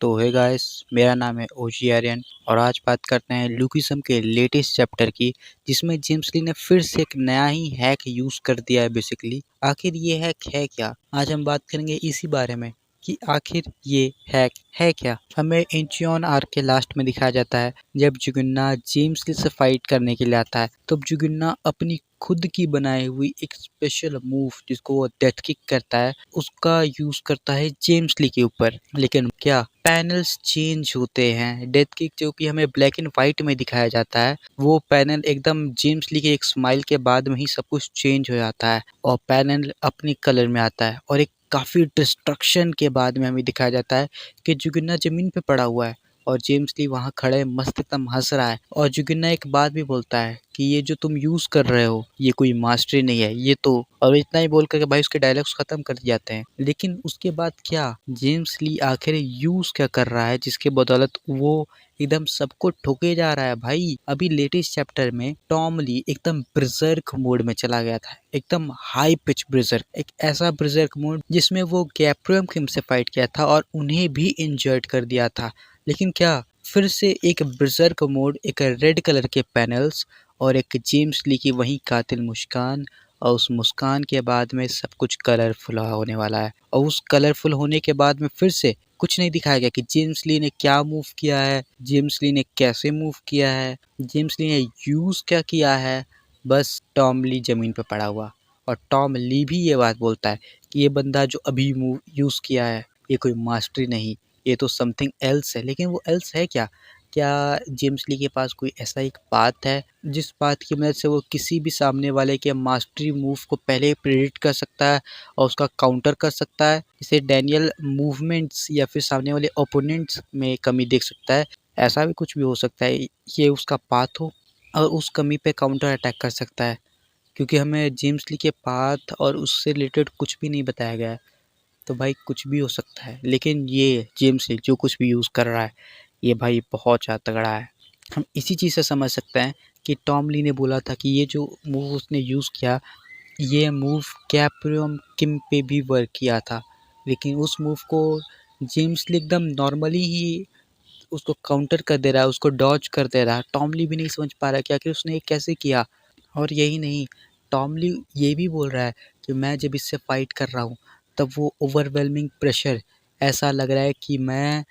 तो hey guys, मेरा नाम है ओजी आर्यन और आज बात करते हैं लुकिज्म के लेटेस्ट चैप्टर की, जिसमें जेम्स ली ने फिर से एक नया ही हैक यूज कर दिया है। बेसिकली आखिर ये हैक है क्या? आज हम बात करेंगे इसी बारे में कि आखिर ये हैक है क्या। हमें इंचियन आर्क के लास्ट में दिखाया जाता है, जब जुगन्ना जेम्स ली से फाइट करने के लिए आता है, तब जुगन्ना अपनी खुद की बनाई हुई एक स्पेशल मूव जिसको वो डेथ किक करता है, उसका यूज करता है जेम्स ली के ऊपर। लेकिन क्या पैनल्स चेंज होते हैं? डेथ किक जो कि हमें ब्लैक एंड व्हाइट में दिखाया जाता है, वो पैनल एकदम जेम्स ली के एक स्माइल के बाद में ही सब कुछ चेंज हो जाता है और पैनल अपनी कलर में आता है। और एक काफी डिस्ट्रक्शन के बाद में हमें दिखाया जाता है कि जुगिन्ना जमीन पे पड़ा हुआ है और जेम्स ली वहां खड़े मस्त एकदम हंस रहा है। और जुगिन्ना एक बात भी बोलता है कि ये जो तुम यूज कर रहे हो ये कोई मास्टरी नहीं है, ये तो। और इतना ही बोल करके भाई उसके डायलॉग्स खत्म कर दिए जाते हैं। लेकिन उसके बाद क्या जेम्स ली आखिर यूज क्या कर रहा है जिसके बदौलत वो एकदम सबको ठोके जा रहा है? भाई अभी लेटेस्ट चैप्टर में टॉम ली एकदम ब्रिजर्क मोड में चला गया था, एकदम हाई पिच ब्रिजर्क, एक ऐसा ब्रिजर्क मोड जिसमें वो गैप्रियम किम से फाइट किया था और उन्हें भी इंजर्ड कर दिया था। लेकिन क्या फिर से एक ब्रिजर्क मोड, एक रेड कलर के पैनल्स और एक जेम्स ली की वही कातिल मुस्कान, और उस मुस्कान के बाद में सब कुछ कलरफुल होने वाला है। और उस कलरफुल होने के बाद में फिर से कुछ नहीं दिखाया गया कि जेम्स ली ने क्या मूव किया है, जेम्स ली ने कैसे मूव किया है, जेम्स ली ने यूज क्या किया है। बस टॉम ली जमीन पर पड़ा हुआ और टॉम ली भी ये बात बोलता है कि ये बंदा जो अभी मूव यूज किया है ये कोई मास्टरी नहीं, ये तो समथिंग एल्स है। लेकिन वो एल्स है क्या? क्या जेम्स ली के पास कोई ऐसा एक पाथ है जिस पाथ की मदद से वो किसी भी सामने वाले के मास्टरी मूव को पहले प्रेडिक्ट कर सकता है और उसका काउंटर कर सकता है? जैसे डैनियल मूवमेंट्स या फिर सामने वाले ओपोनेंट्स में कमी देख सकता है, ऐसा भी कुछ भी हो सकता है ये उसका पाथ हो और उस कमी पे काउंटर अटैक कर सकता है। क्योंकि हमें जेम्स ली के पाथ और उससे रिलेटेड कुछ भी नहीं बताया गया है, तो भाई कुछ भी हो सकता है। लेकिन ये जेम्स ली जो कुछ भी यूज़ कर रहा है ये भाई बहुत ज़्यादा तगड़ा है। हम इसी चीज़ से समझ सकते हैं कि टॉम ली ने बोला था कि ये जो मूव उसने यूज़ किया, ये मूव कैप्रियम किम पे भी वर्क किया था। लेकिन उस मूव को जेम्स ली एकदम नॉर्मली ही उसको काउंटर कर दे रहा है, उसको डॉज कर दे रहा है। टॉम ली भी नहीं समझ पा रहा है कि आखिर उसने ये कैसे किया। और यही नहीं, टॉम ली ये भी बोल रहा है कि मैं जब इससे फाइट कर रहा हूँ तब वो ओवरवेलमिंग प्रेशर, ऐसा लग रहा है कि मैं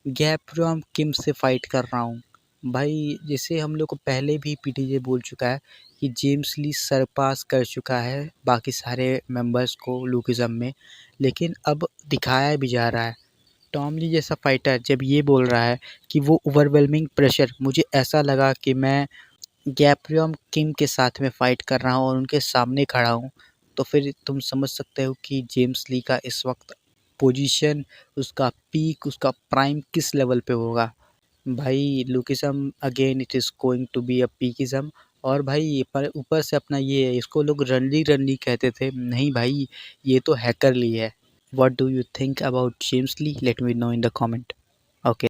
गैप्रियम किम से फाइट कर रहा हूँ। भाई जैसे हम लोग को पहले भी पीटीजे बोल चुका है कि जेम्स ली सरपास कर चुका है बाकी सारे मेंबर्स को लुकिज्म में, लेकिन अब दिखाया भी जा रहा है। टॉम ली जैसा फाइटर जब ये बोल रहा है कि वो ओवरवेलमिंग प्रेशर, मुझे ऐसा लगा कि मैं गैप्रियम किम के साथ में फाइट कर रहा हूँ और उनके सामने खड़ा हूँ, तो फिर तुम समझ सकते हो कि जेम्स ली का इस वक्त पोजीशन, उसका पीक, उसका प्राइम किस लेवल पे होगा। भाई lookism again it is going to be a peakism. और भाई पर ऊपर से अपना ये इसको लोग रनली रनली कहते थे, नहीं भाई ये तो हैकर ली है। What do you think about James Lee? Let me know in the comment.